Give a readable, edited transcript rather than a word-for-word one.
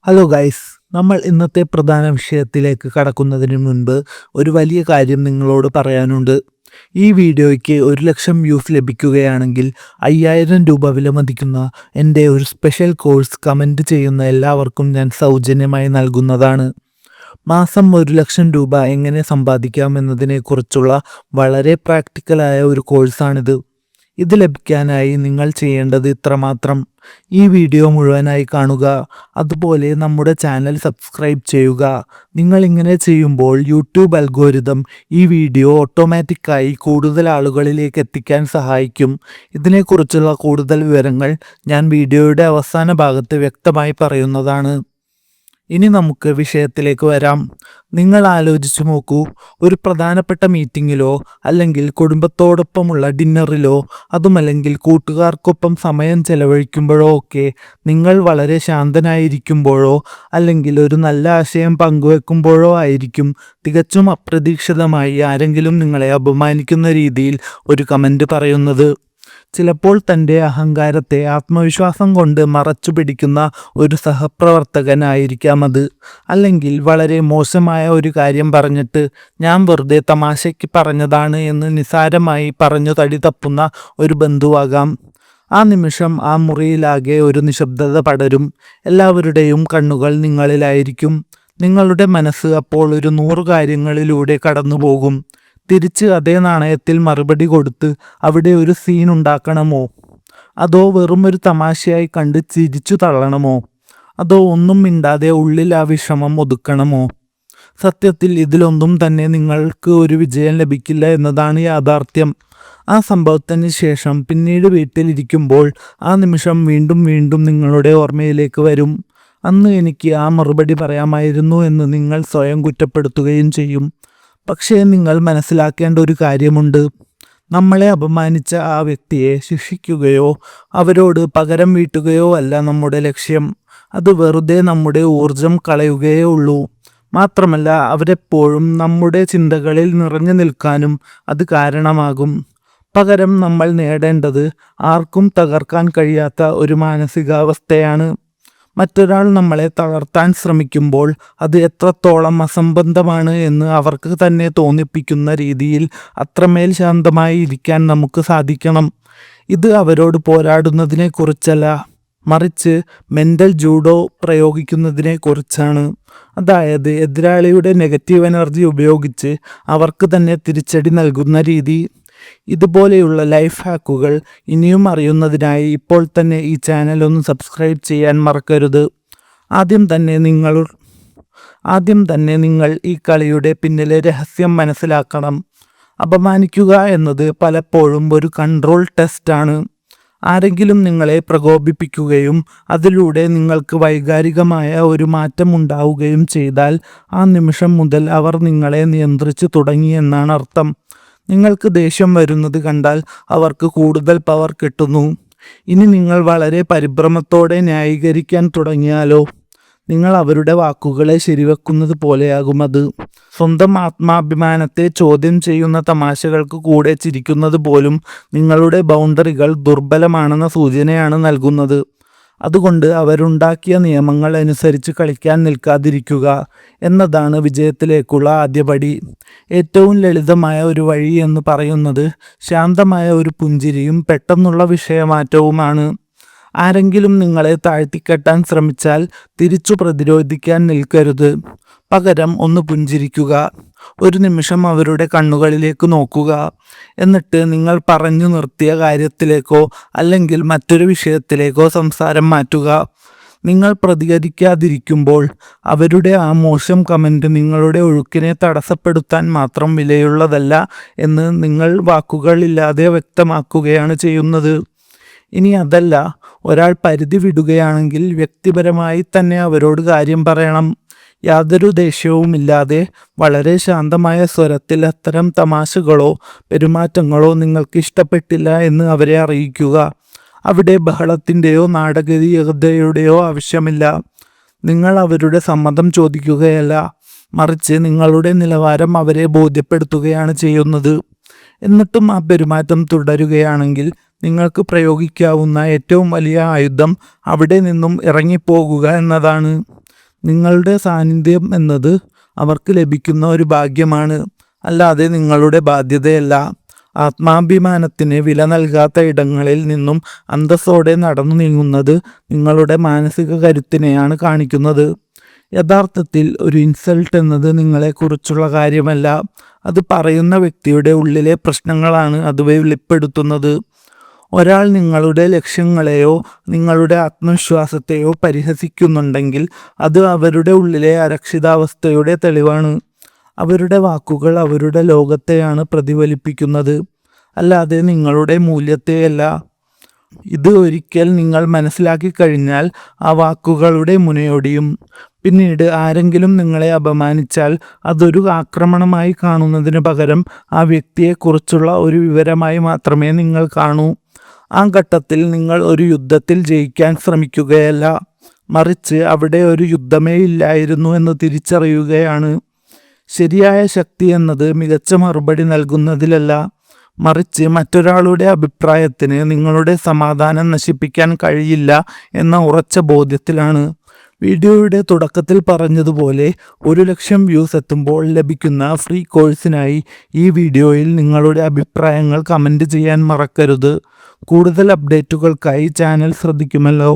Hello guys, നമ്മൾ ഇന്നത്തെ പ്രധാന വിഷയത്തിലേക്ക് കടക്കുന്നതിന് മുൻപ് ഒരു വലിയ കാര്യം നിങ്ങളോട് പറയാനുണ്ട്. ഈ വീഡിയോയ്ക്ക് 1,00,000 വ്യൂസ് ലഭിക്കുകയാണെങ്കിൽ 5,000 രൂപ വിലമതിക്കുന്ന എൻ്റെ ഒരു സ്പെഷ്യൽ കോഴ്സ് കമൻറ്റ് ചെയ്യുന്ന എല്ലാവർക്കും ഞാൻ സൗജന്യമായി നൽകുന്നതാണ്. മാസം 1,00,000 രൂപ എങ്ങനെ സമ്പാദിക്കാം എന്നതിനെക്കുറിച്ചുള്ള വളരെ പ്രാക്ടിക്കലായ ഒരു കോഴ്സാണിത്. ഇത് ലഭിക്കാനായി നിങ്ങൾ ചെയ്യേണ്ടത് ഇത്രമാത്രം: ഈ വീഡിയോ മുഴുവനായി കാണുക, അതുപോലെ നമ്മുടെ ചാനൽ സബ്സ്ക്രൈബ് ചെയ്യുക. നിങ്ങൾ ഇങ്ങനെ ചെയ്യുമ്പോൾ യൂട്യൂബ് അൽഗോരിതം ഈ വീഡിയോ ഓട്ടോമാറ്റിക്കായി കൂടുതൽ ആളുകളിലേക്ക് എത്തിക്കാൻ സഹായിക്കും. ഇതിനെക്കുറിച്ചുള്ള കൂടുതൽ വിവരങ്ങൾ ഞാൻ വീഡിയോയുടെ അവസാന ഭാഗത്ത് വ്യക്തമായി പറയുന്നതാണ്. ഇനി നമുക്ക് വിഷയത്തിലേക്ക് വരാം. നിങ്ങൾ ആലോചിച്ചു നോക്കൂ, ഒരു പ്രധാനപ്പെട്ട മീറ്റിങ്ങിലോ അല്ലെങ്കിൽ കുടുംബത്തോടൊപ്പമുള്ള ഡിന്നറിലോ അതുമല്ലെങ്കിൽ കൂട്ടുകാർക്കൊപ്പം സമയം ചെലവഴിക്കുമ്പോഴോ ഒക്കെ നിങ്ങൾ വളരെ ശാന്തനായിരിക്കുമ്പോഴോ അല്ലെങ്കിൽ ഒരു നല്ല ആശയം പങ്കുവെക്കുമ്പോഴോ ആയിരിക്കും തികച്ചും അപ്രതീക്ഷിതമായി ആരെങ്കിലും നിങ്ങളെ അപമാനിക്കുന്ന രീതിയിൽ ഒരു കമൻറ്റ് പറയുന്നത്. ചിലപ്പോൾ തൻ്റെ അഹങ്കാരത്തെ ആത്മവിശ്വാസം കൊണ്ട് മറച്ചു പിടിക്കുന്ന ഒരു സഹപ്രവർത്തകനായിരിക്കാം അത്. അല്ലെങ്കിൽ വളരെ മോശമായ ഒരു കാര്യം പറഞ്ഞിട്ട് ഞാൻ വെറുതെ തമാശയ്ക്ക് പറഞ്ഞതാണ് എന്ന് നിസ്സാരമായി പറഞ്ഞു തടി തപ്പുന്ന ഒരു ബന്ധുവാകാം. ആ നിമിഷം ആ മുറിയിലാകെ ഒരു നിശബ്ദത പടരും. എല്ലാവരുടെയും കണ്ണുകൾ നിങ്ങളിലായിരിക്കും. നിങ്ങളുടെ മനസ്സ് അപ്പോൾ ഒരു 100 കാര്യങ്ങളിലൂടെ കടന്നു പോകും. തിരിച്ച് അതേ നാണയത്തിൽ മറുപടി കൊടുത്ത് അവിടെ ഒരു സീൻ ഉണ്ടാക്കണമോ? അതോ വെറും ഒരു തമാശയായി കണ്ട് ചിരിച്ചു തള്ളണമോ? അതോ ഒന്നും മിണ്ടാതെ ഉള്ളിൽ ആ വിഷമം ഒതുക്കണമോ? സത്യത്തിൽ ഇതിലൊന്നും തന്നെ നിങ്ങൾക്ക് ഒരു വിജയം ലഭിക്കില്ല എന്നതാണ് യാഥാർത്ഥ്യം. ആ സംഭവത്തിന് ശേഷം പിന്നീട് വീട്ടിലിരിക്കുമ്പോൾ ആ നിമിഷം വീണ്ടും വീണ്ടും നിങ്ങളുടെ ഓർമ്മയിലേക്ക് വരും. അന്ന് എനിക്ക് ആ മറുപടി പറയാമായിരുന്നു എന്ന് നിങ്ങൾ സ്വയം കുറ്റപ്പെടുത്തുകയും ചെയ്യും. പക്ഷേ നിങ്ങൾ മനസ്സിലാക്കേണ്ട ഒരു കാര്യമുണ്ട്. നമ്മളെ അപമാനിച്ച ആ വ്യക്തിയെ ശിക്ഷിക്കുകയോ അവരോട് പകരം വീട്ടുകയോ അല്ല നമ്മുടെ ലക്ഷ്യം. അത് വെറുതെ നമ്മുടെ ഊർജം കളയുകയേ ഉള്ളൂ. മാത്രമല്ല, അവരെപ്പോഴും നമ്മുടെ ചിന്തകളിൽ നിറഞ്ഞു നിൽക്കാനും അത് കാരണമാകും. പകരം നമ്മൾ നേടേണ്ടത് ആർക്കും തകർക്കാൻ കഴിയാത്ത ഒരു മാനസികാവസ്ഥയാണ്. മറ്റൊരാൾ നമ്മളെ തളർത്താൻ ശ്രമിക്കുമ്പോൾ അത് എത്രത്തോളം അസംബന്ധമാണ് എന്ന് അവർക്ക് തന്നെ തോന്നിപ്പിക്കുന്ന രീതിയിൽ അത്രമേൽ ശാന്തമായി ഇരിക്കാൻ നമുക്ക് സാധിക്കണം. ഇത് അവരോട് പോരാടുന്നതിനെ കുറിച്ചല്ല, മറിച്ച് മെൻ്റൽ ജൂഡോ പ്രയോഗിക്കുന്നതിനെ കുറിച്ചാണ്. അതായത് എതിരാളിയുടെ നെഗറ്റീവ് എനർജി ഉപയോഗിച്ച് അവർക്ക് തന്നെ തിരിച്ചടി നൽകുന്ന രീതി. ഇതുപോലെയുള്ള ലൈഫ് ഹാക്കുകൾ ഇനിയും അറിയുന്നതിനായി ഇപ്പോൾ തന്നെ ഈ ചാനൽ ഒന്ന് സബ്സ്ക്രൈബ് ചെയ്യാൻ മറക്കരുത്. ആദ്യം തന്നെ നിങ്ങൾ ഈ കളിയുടെ പിന്നിലെ രഹസ്യം മനസ്സിലാക്കണം. അപമാനിക്കുക എന്നത് പലപ്പോഴും ഒരു കൺട്രോൾ ടെസ്റ്റാണ്. ആരെങ്കിലും നിങ്ങളെ പ്രകോപിപ്പിക്കുകയും അതിലൂടെ നിങ്ങൾക്ക് വൈകാരികമായ ഒരു മാറ്റം ഉണ്ടാവുകയും ചെയ്താൽ ആ നിമിഷം മുതൽ അവർ നിങ്ങളെ നിയന്ത്രിച്ചു തുടങ്ങിയെന്നാണ് അർത്ഥം. നിങ്ങൾക്ക് ദേഷ്യം വരുന്നത് കണ്ടാൽ അവർക്ക് കൂടുതൽ പവർ കിട്ടുന്നു. ഇനി നിങ്ങൾ വളരെ പരിഭ്രമത്തോടെ ന്യായീകരിക്കാൻ തുടങ്ങിയാലോ? നിങ്ങൾ അവരുടെ വാക്കുകളെ ശരിവെക്കുന്നത് പോലെയാകും അത്. സ്വന്തം ആത്മാഭിമാനത്തെ ചോദ്യം ചെയ്യുന്ന തമാശകൾക്ക് കൂടെ ചിരിക്കുന്നത് പോലും നിങ്ങളുടെ ബൗണ്ടറികൾ ദുർബലമാണെന്ന സൂചനയാണ് നൽകുന്നത്. അതുകൊണ്ട് അവരുണ്ടാക്കിയ നിയമങ്ങൾ അനുസരിച്ച് കളിക്കാൻ നിൽക്കാതിരിക്കുക എന്നതാണ് വിജയത്തിലേക്കുള്ള ആദ്യപടി. ഏറ്റവും ലളിതമായ ഒരു വഴി എന്ന് പറയുന്നത് ശാന്തമായ ഒരു പുഞ്ചിരിയും പെട്ടെന്നുള്ള വിഷയമാറ്റവുമാണ്. ആരെങ്കിലും നിങ്ങളെ താഴ്ത്തിക്കെട്ടാൻ ശ്രമിച്ചാൽ തിരിച്ചു പ്രതിരോധിക്കാൻ നിൽക്കരുത്. പകരം ഒന്ന് പുഞ്ചിരിക്കുക. ഒരു നിമിഷം അവരുടെ കണ്ണുകളിലേക്ക് നോക്കുക. എന്നിട്ട് നിങ്ങൾ പറഞ്ഞു നിർത്തിയ കാര്യത്തിലേക്കോ അല്ലെങ്കിൽ മറ്റൊരു വിഷയത്തിലേക്കോ സംസാരം മാറ്റുക. നിങ്ങൾ പ്രതികരിക്കാതിരിക്കുമ്പോൾ അവരുടെ ആ മോശം കമൻറ്റ് നിങ്ങളുടെ ഒഴുക്കിനെ തടസ്സപ്പെടുത്താൻ മാത്രം വിലയുള്ളതല്ല എന്ന് നിങ്ങൾ വാക്കുകളില്ലാതെ വ്യക്തമാക്കുകയാണ് ചെയ്യുന്നത്. ഇനി അതല്ല, ഒരാൾ പരിധി വിടുകയാണെങ്കിൽ വ്യക്തിപരമായി തന്നെ അവരോട് കാര്യം പറയണം. യാതൊരു ദേഷ്യവുമില്ലാതെ വളരെ ശാന്തമായ സ്വരത്തിൽ അത്തരം തമാശകളോ പെരുമാറ്റങ്ങളോ നിങ്ങൾക്ക് ഇഷ്ടപ്പെട്ടില്ല എന്ന് അവരെ അറിയിക്കുക. അവിടെ ബഹളത്തിൻ്റെയോ നാടകീയതയുടെയോ ആവശ്യമില്ല. നിങ്ങൾ അവരുടെ സമ്മതം ചോദിക്കുകയല്ല, മറിച്ച് നിങ്ങളുടെ നിലവാരം അവരെ ബോധ്യപ്പെടുത്തുകയാണ് ചെയ്യുന്നത്. എന്നിട്ടും ആ പെരുമാറ്റം തുടരുകയാണെങ്കിൽ നിങ്ങൾക്ക് പ്രയോഗിക്കാവുന്ന ഏറ്റവും വലിയ ആയുധം അവിടെ നിന്നും ഇറങ്ങിപ്പോകുക എന്നതാണ്. നിങ്ങളുടെ സാന്നിധ്യം എന്നത് അവർക്ക് ലഭിക്കുന്ന ഒരു ഭാഗ്യമാണ്, അല്ലാതെ നിങ്ങളുടെ ബാധ്യതയല്ല. ആത്മാഭിമാനത്തിന് വില നൽകാത്ത ഇടങ്ങളിൽ നിന്നും അന്തസ്സോടെ നടന്നു നീങ്ങുന്നത് നിങ്ങളുടെ മാനസിക കരുത്തിനെയാണ് കാണിക്കുന്നത്. യഥാർത്ഥത്തിൽ ഒരു ഇൻസൾട്ട് എന്നത് നിങ്ങളെക്കുറിച്ചുള്ള കാര്യമല്ല, അത് പറയുന്ന വ്യക്തിയുടെ ഉള്ളിലെ പ്രശ്നങ്ങളാണ് അത് വെളിപ്പെടുത്തുന്നത്. ഒരാൾ നിങ്ങളുടെ ലക്ഷ്യങ്ങളെയോ നിങ്ങളുടെ ആത്മവിശ്വാസത്തെയോ പരിഹസിക്കുന്നുണ്ടെങ്കിൽ അത് അവരുടെ ഉള്ളിലെ അരക്ഷിതാവസ്ഥയുടെ തെളിവാണ്. അവരുടെ വാക്കുകൾ അവരുടെ ലോകത്തെയാണ് പ്രതിഫലിപ്പിക്കുന്നത്, അല്ലാതെ നിങ്ങളുടെ മൂല്യത്തെയല്ല. ഇത് ഒരിക്കൽ നിങ്ങൾ മനസ്സിലാക്കി കഴിഞ്ഞാൽ ആ വാക്കുകളുടെ മുനയൊടിയും. പിന്നീട് ആരെങ്കിലും നിങ്ങളെ അപമാനിച്ചാൽ അതൊരു ആക്രമണമായി കാണുന്നതിന് പകരം ആ വ്യക്തിയെക്കുറിച്ചുള്ള ഒരു വിവരമായി മാത്രമേ നിങ്ങൾ കാണൂ. ആ ഘട്ടത്തിൽ നിങ്ങൾ ഒരു യുദ്ധത്തിൽ ജയിക്കാൻ ശ്രമിക്കുകയല്ല, മറിച്ച് അവിടെ ഒരു യുദ്ധമേ ഇല്ലായിരുന്നു എന്ന് തിരിച്ചറിയുകയാണ്. ശരിയായ ശക്തി എന്നത് മികച്ച മറുപടി നൽകുന്നതിലല്ല, മറിച്ച് മറ്റൊരാളുടെ അഭിപ്രായത്തിന് നിങ്ങളുടെ സമാധാനം നശിപ്പിക്കാൻ കഴിയില്ല എന്ന ഉറച്ച ബോധ്യത്തിലാണ്. വീഡിയോയുടെ തുടക്കത്തിൽ പറഞ്ഞതുപോലെ 1,00,000 വ്യൂസ് എത്തുമ്പോൾ ലഭിക്കുന്ന ഫ്രീ കോഴ്സിനായി ഈ വീഡിയോയിൽ നിങ്ങളുടെ അഭിപ്രായങ്ങൾ കമൻറ്റ് ചെയ്യാൻ മറക്കരുത്. കൂടുതൽ അപ്ഡേറ്റുകൾക്കായി ചാനൽ ശ്രദ്ധിക്കുമല്ലോ.